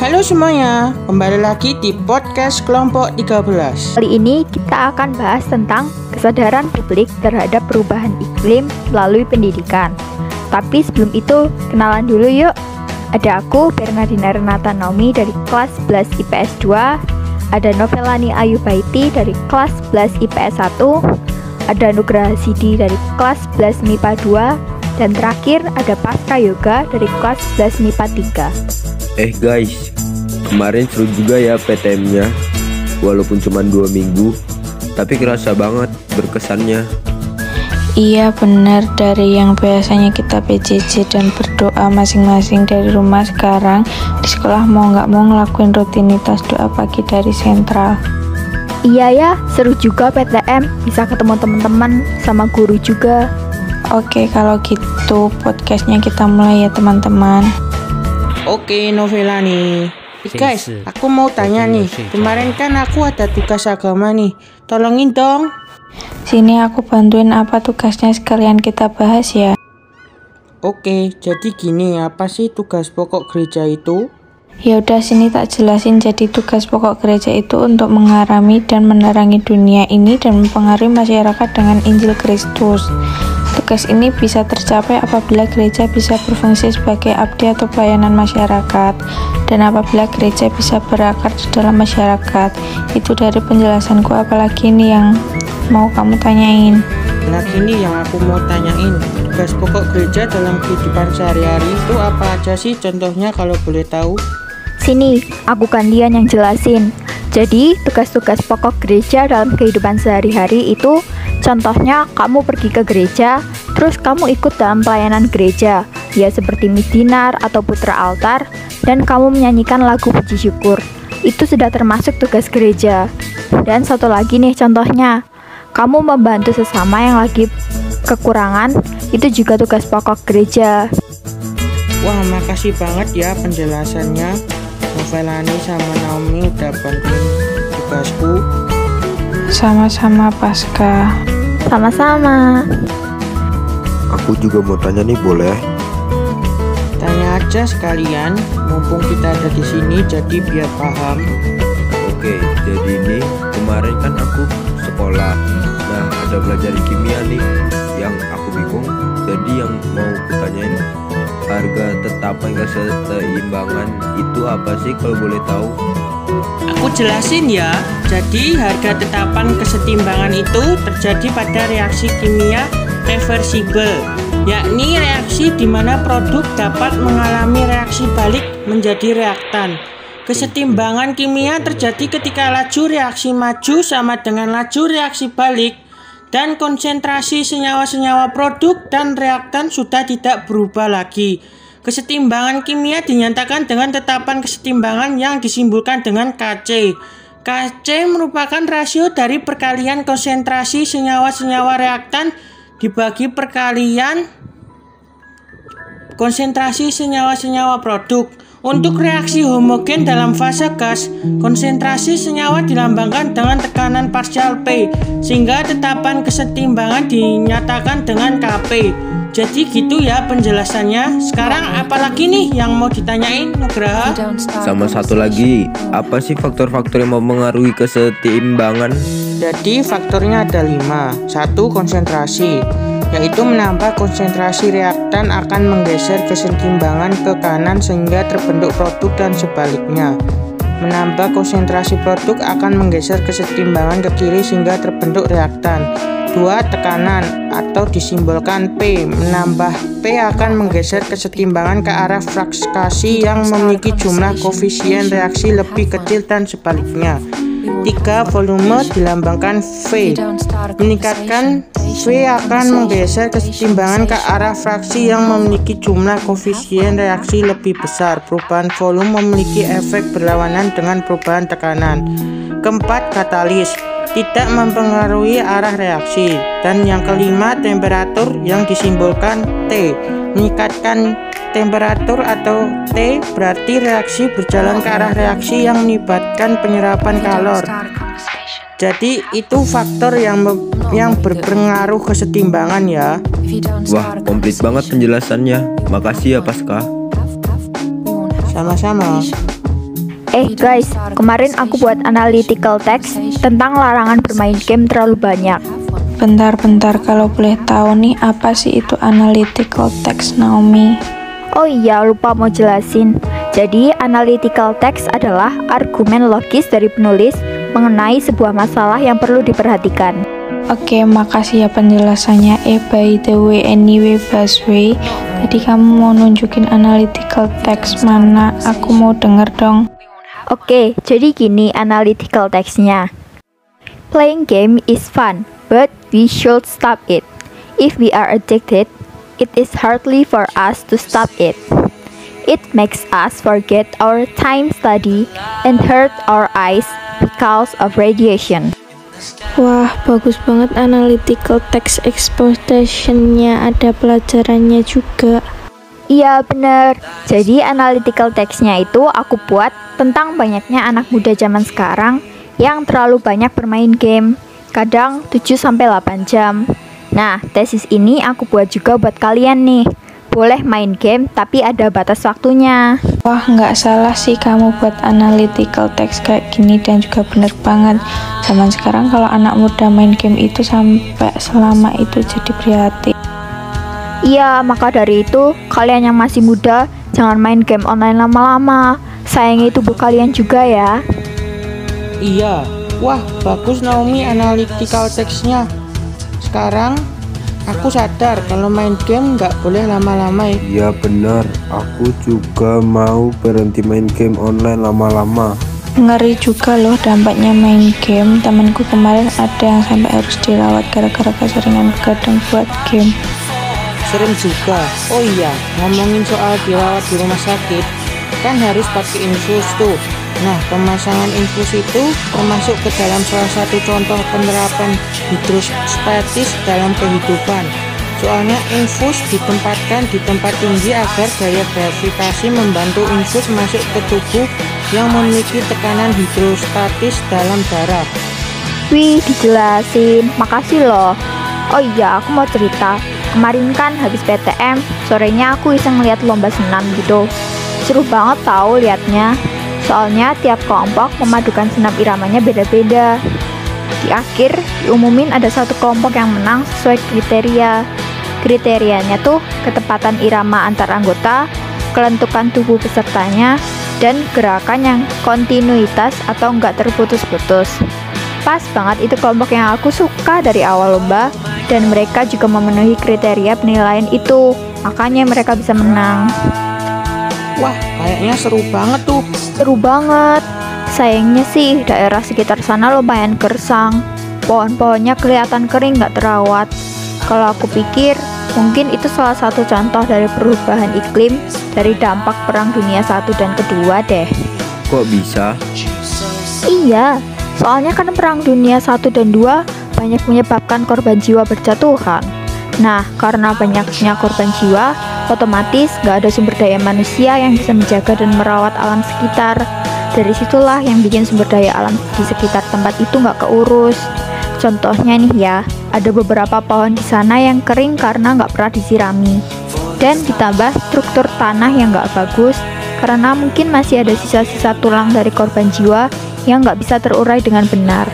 Halo semuanya, kembali lagi di podcast kelompok 13. Kali ini kita akan bahas tentang kesadaran publik terhadap perubahan iklim melalui pendidikan. Tapi sebelum itu, kenalan dulu yuk. Ada aku, Bernardina Renata Naomi dari kelas 11 IPS 2. Ada Novelani Ayubaiti dari kelas 11 IPS 1. Ada Nugraha Sidi dari kelas 11 MIPA 2. Dan terakhir ada Pasca Yoga dari kelas 11 MIPA 3. Guys, kemarin seru juga ya PTM-nya. Walaupun cuma 2 minggu, tapi kerasa banget berkesannya. Iya benar, dari yang biasanya kita PJJ dan berdoa masing-masing dari rumah, sekarang di sekolah mau nggak mau ngelakuin rutinitas doa pagi dari sentral. Iya ya, seru juga PTM, bisa ketemu teman-teman sama guru juga. Oke, kalau gitu podcastnya kita mulai ya teman-teman. Oke, Novelani. Guys, aku mau tanya nih. Kemarin kan aku ada tugas agama nih. Tolongin dong. Sini aku bantuin, apa tugasnya sekalian kita bahas ya. Oke, jadi gini, apa sih tugas pokok gereja itu? Ya udah, sini tak jelasin. Jadi tugas pokok gereja itu untuk mengarami dan menerangi dunia ini dan mempengaruhi masyarakat dengan Injil Kristus. Tugas ini bisa tercapai apabila gereja bisa berfungsi sebagai abdi atau pelayanan masyarakat, dan apabila gereja bisa berakar di dalam masyarakat. Itu dari penjelasanku, apalagi ini yang mau kamu tanyain. Nah gini yang aku mau tanyain, tugas pokok gereja dalam kehidupan sehari-hari itu apa aja sih? Contohnya kalau boleh tahu. Sini, aku gantian yang jelasin. Jadi, tugas-tugas pokok gereja dalam kehidupan sehari-hari itu contohnya kamu pergi ke gereja, terus kamu ikut dalam pelayanan gereja, ya seperti misdinar atau putra altar, dan kamu menyanyikan lagu puji syukur. Itu sudah termasuk tugas gereja. Dan satu lagi nih contohnya, kamu membantu sesama yang lagi kekurangan, itu juga tugas pokok gereja. Wah, makasih banget ya penjelasannya. Novelani sama Naomi udah bantuin tugasku. Sama-sama Pasca. Sama-sama. Aku juga mau tanya nih, boleh? Tanya aja sekalian, mumpung kita ada di sini, jadi biar paham. Oke, jadi ini kemarin kan aku sekolah. Nah, ada belajar kimia nih yang aku bingung. Jadi yang mau kutanyain, harga tetapan keseimbangan itu apa sih kalau boleh tahu? Aku jelasin ya. Jadi harga tetapan kesetimbangan itu terjadi pada reaksi kimia reversibel, yakni reaksi di mana produk dapat mengalami reaksi balik menjadi reaktan. Kesetimbangan kimia terjadi ketika laju reaksi maju sama dengan laju reaksi balik dan konsentrasi senyawa-senyawa produk dan reaktan sudah tidak berubah lagi. Kesetimbangan kimia dinyatakan dengan tetapan kesetimbangan yang disimbolkan dengan Kc. Kc merupakan rasio dari perkalian konsentrasi senyawa-senyawa reaktan dibagi perkalian konsentrasi senyawa-senyawa produk. Untuk reaksi homogen dalam fase gas, konsentrasi senyawa dilambangkan dengan tekanan parsial P, sehingga tetapan kesetimbangan dinyatakan dengan Kp. Jadi gitu ya penjelasannya. Sekarang apalagi nih yang mau ditanyain, Nugraha? Sama satu lagi, apa sih faktor-faktor yang mempengaruhi kesetimbangan? Jadi faktornya ada 5. 1. Konsentrasi, yaitu menambah konsentrasi reaktan akan menggeser kesetimbangan ke kanan sehingga terbentuk produk dan sebaliknya. Menambah konsentrasi produk akan menggeser kesetimbangan ke kiri sehingga terbentuk reaktan. 2. Tekanan atau disimbolkan P. Menambah P akan menggeser kesetimbangan ke arah fraksi yang memiliki jumlah koefisien reaksi lebih kecil dan sebaliknya. 3. Volume dilambangkan V. Meningkatkan V akan menggeser kesetimbangan ke arah fraksi yang memiliki jumlah koefisien reaksi lebih besar. Perubahan volume memiliki efek berlawanan dengan perubahan tekanan. 4. Katalis tidak mempengaruhi arah reaksi. Dan yang kelima, temperatur yang disimbolkan T. Meningkatkan temperatur atau T berarti reaksi berjalan ke arah reaksi yang melibatkan penyerapan kalor. Jadi itu faktor yang berpengaruh kesetimbangan ya. Wah, komplit banget penjelasannya. Makasih ya Pasca. Sama-sama. Guys, kemarin aku buat analytical text tentang larangan bermain game terlalu banyak. Bentar, kalau boleh tahu nih, apa sih itu analytical text, Naomi? Oh iya, lupa mau jelasin. Jadi, analytical text adalah argumen logis dari penulis mengenai sebuah masalah yang perlu diperhatikan. Oke, makasih ya penjelasannya. By the way, anyway, Baswe, tadi kamu mau nunjukin analytical text mana? Aku mau denger dong. Oke, jadi gini analytical textnya. Playing game is fun, but we should stop it. If we are addicted, it is hardly for us to stop it. It makes us forget our time study and hurt our eyes because of radiation. Wah, bagus banget analytical text exploitation-nya, ada pelajarannya juga. Iya bener, jadi analytical text-nya itu aku buat tentang banyaknya anak muda zaman sekarang yang terlalu banyak bermain game, kadang 7-8 jam. Nah, tesis ini aku buat juga buat kalian nih. Boleh main game, tapi ada batas waktunya. Wah, nggak salah sih kamu buat analytical text kayak gini dan juga bener banget. Zaman sekarang kalau anak muda main game itu sampai selama itu jadi prihatin. Iya, maka dari itu, kalian yang masih muda, jangan main game online lama-lama. Sayangi tubuh kalian juga ya. Iya, wah bagus Naomi analytical text-nya. Sekarang aku sadar kalau main game nggak boleh lama-lama ya. Iya benar, aku juga mau berhenti main game online lama-lama. Ngeri juga loh dampaknya main game. Temanku kemarin ada yang sampai harus dirawat gara-gara keseringan begadang buat game. Serem juga. Oh iya, ngomongin soal dirawat di rumah sakit, kan harus pakai infus tuh. Nah, pemasangan infus itu termasuk ke dalam salah satu contoh penerapan hidrostatis dalam kehidupan. Soalnya infus ditempatkan di tempat tinggi agar gaya gravitasi membantu infus masuk ke tubuh yang memiliki tekanan hidrostatis dalam darah. Wih, dijelasin. Makasih loh. Oh iya, aku mau cerita. Kemarin kan habis PTM, sorenya aku iseng ngeliat lomba senam gitu. Seru banget tahu liatnya. Soalnya tiap kelompok memadukan senam iramanya beda-beda. Di akhir, diumumin ada satu kelompok yang menang sesuai kriteria. Kriterianya tuh ketepatan irama antar anggota, kelentukan tubuh pesertanya, dan gerakan yang kontinuitas atau nggak terputus-putus. Pas banget itu kelompok yang aku suka dari awal lomba, dan mereka juga memenuhi kriteria penilaian itu, makanya mereka bisa menang. Wah, kayaknya seru banget tuh. Seru banget. Sayangnya sih daerah sekitar sana lumayan gersang. Pohon-pohonnya kelihatan kering gak terawat. Kalau aku pikir, mungkin itu salah satu contoh dari perubahan iklim dari dampak Perang Dunia I dan Kedua deh. Kok bisa? Iya, soalnya kan Perang Dunia I dan II banyak menyebabkan korban jiwa berjatuhan. Nah, karena banyaknya korban jiwa, otomatis gak ada sumber daya manusia yang bisa menjaga dan merawat alam sekitar. Dari situlah yang bikin sumber daya alam di sekitar tempat itu gak keurus. Contohnya nih ya, ada beberapa pohon di sana yang kering karena gak pernah disirami. Dan ditambah struktur tanah yang gak bagus, karena mungkin masih ada sisa-sisa tulang dari korban jiwa yang gak bisa terurai dengan benar.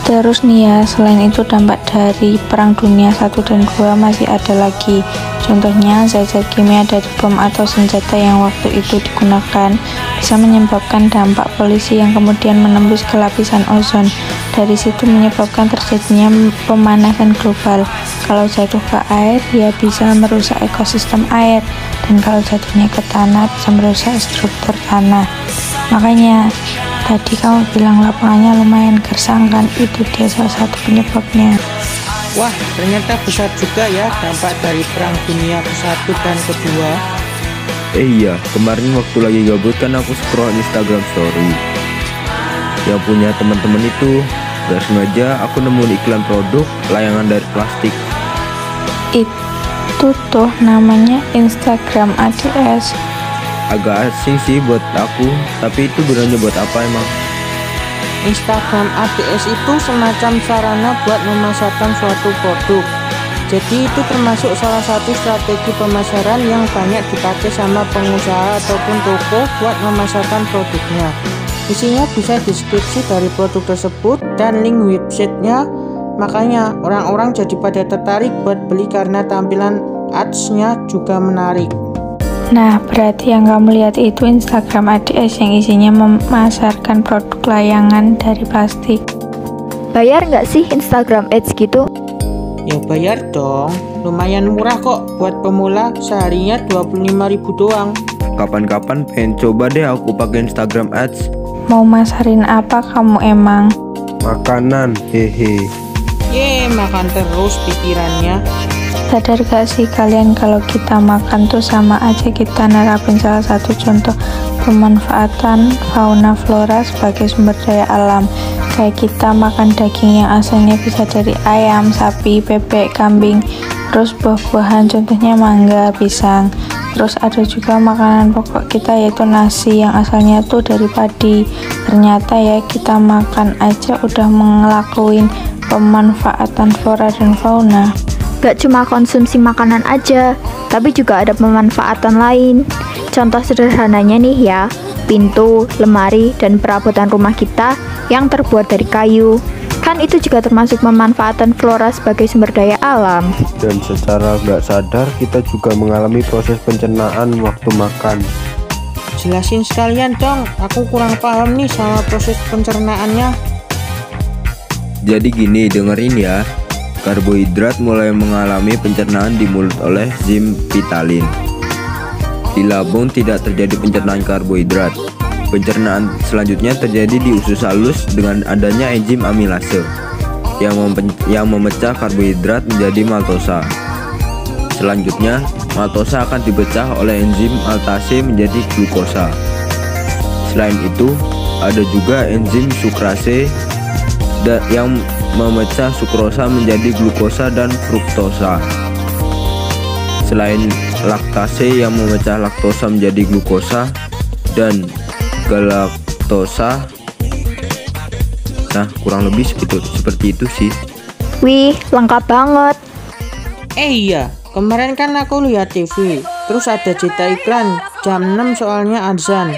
Terus nih ya, selain itu dampak dari Perang Dunia I dan II masih ada lagi. Contohnya zat-zat kimia dari bom atau senjata yang waktu itu digunakan bisa menyebabkan dampak polusi yang kemudian menembus ke lapisan ozon. Dari situ menyebabkan terjadinya pemanasan global. Kalau jatuh ke air, ya bisa merusak ekosistem air. Dan kalau jatuhnya ke tanah, bisa merusak struktur tanah. Makanya tadi kamu bilang lapangannya lumayan gersang kan, itu dia salah satu penyebabnya. Wah, ternyata besar juga ya dampak dari Perang Dunia I dan Kedua. Iya, kemarin waktu lagi gabut kan aku scroll Instagram story. Yang punya teman-teman itu gak sengaja aku nemuin iklan produk layangan dari plastik. Itu tuh namanya Instagram ADS. Agak asing sih buat aku, tapi itu gunanya buat apa emang? Instagram ADS itu semacam sarana buat memasarkan suatu produk. Jadi itu termasuk salah satu strategi pemasaran yang banyak dipakai sama pengusaha ataupun toko buat memasarkan produknya. Isinya bisa deskripsi dari produk tersebut dan link websitenya. Makanya orang-orang jadi pada tertarik buat beli karena tampilan ads-nya juga menarik. Nah, berarti yang kamu lihat itu Instagram ADS yang isinya memasarkan produk layangan dari plastik. Bayar nggak sih Instagram Ads gitu? Ya bayar dong, lumayan murah kok. Buat pemula seharinya 25.000 doang. Kapan-kapan pengen coba deh aku pakai Instagram Ads. Mau masarin apa kamu emang? Makanan, hehe. Makan terus pikirannya. Sadar gak sih kalian kalau kita makan tuh sama aja kita nerapin salah satu contoh pemanfaatan fauna flora sebagai sumber daya alam. Kayak kita makan daging yang asalnya bisa dari ayam, sapi, bebek, kambing, terus buah-buahan contohnya mangga, pisang. Terus ada juga makanan pokok kita yaitu nasi yang asalnya tuh dari padi. Ternyata ya kita makan aja udah ngelakuin pemanfaatan flora dan fauna. Gak cuma konsumsi makanan aja, tapi juga ada pemanfaatan lain. Contoh sederhananya nih ya, pintu, lemari, dan perabotan rumah kita yang terbuat dari kayu. Kan itu juga termasuk pemanfaatan flora sebagai sumber daya alam. Dan secara gak sadar kita juga mengalami proses pencernaan waktu makan. Jelasin sekalian dong, aku kurang paham nih sama proses pencernaannya. Jadi gini, dengerin ya. Karbohidrat mulai mengalami pencernaan di mulut oleh enzim vitalin. Di lambung tidak terjadi pencernaan karbohidrat. Pencernaan selanjutnya terjadi di usus halus dengan adanya enzim amilase yang memecah karbohidrat menjadi maltosa. Selanjutnya, maltosa akan dipecah oleh enzim maltase menjadi glukosa. Selain itu, ada juga enzim sukrase yang memecah sukrosa menjadi glukosa dan fruktosa. Selain laktase yang memecah laktosa menjadi glukosa dan galaktosa. Nah, kurang lebih seperti itu sih. Wih, lengkap banget. Iya, kemarin kan aku lihat TV, terus ada cerita iklan jam 6 soalnya azan.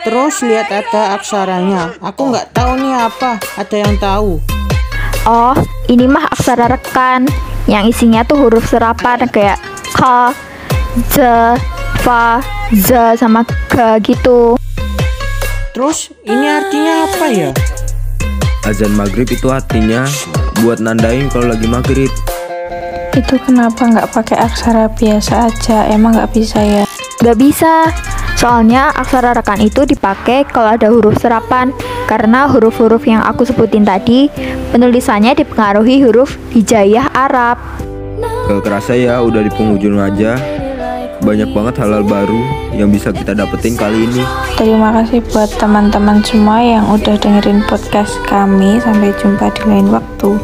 Terus lihat ada aksaranya, aku nggak tahu nih apa, ada yang tahu? Oh, ini mah aksara rekan yang isinya tuh huruf serapan kayak K, Z, Fa, Z, sama G gitu. Terus ini artinya apa ya? Azan maghrib itu artinya buat nandain kalau lagi maghrib. Itu kenapa nggak pakai aksara biasa aja? Emang nggak bisa ya? Gak bisa, soalnya aksara rekan itu dipakai kalau ada huruf serapan. Karena huruf-huruf yang aku sebutin tadi, penulisannya dipengaruhi huruf hijaiyah Arab. Gak kerasa ya, udah di penghujung aja. Banyak banget hal-hal baru yang bisa kita dapetin kali ini. Terima kasih buat teman-teman semua yang udah dengerin podcast kami. Sampai jumpa di lain waktu.